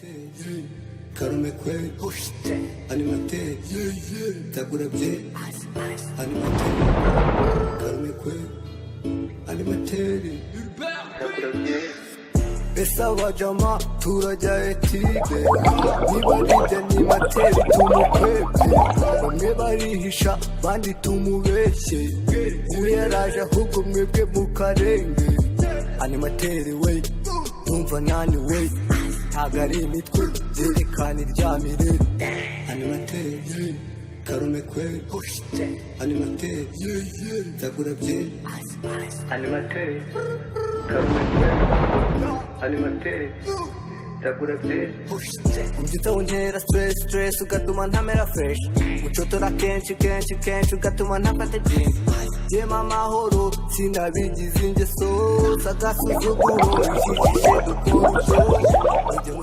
animateri karume kwe animateri takurabye animateri karume kwe animateri takurabye esa wajama turajya etige niba ride animateri tumukwebye bamwe barihisha bandi tumubeshye uwe yaraje ahubwo mwebwe mukarenge animateri we numva nani we ntago ari imitwe zerekana iryamire animateri karume kwe animateri takurabye animateri karume kwe animateri takurabye umbyutse wuntera stress ugatuma ntamera fresh ucotora kenshi ugatuma ntafate gym yema amahoro sinabigize ingeso z'agasuzuguro ijijishe dukora ibyo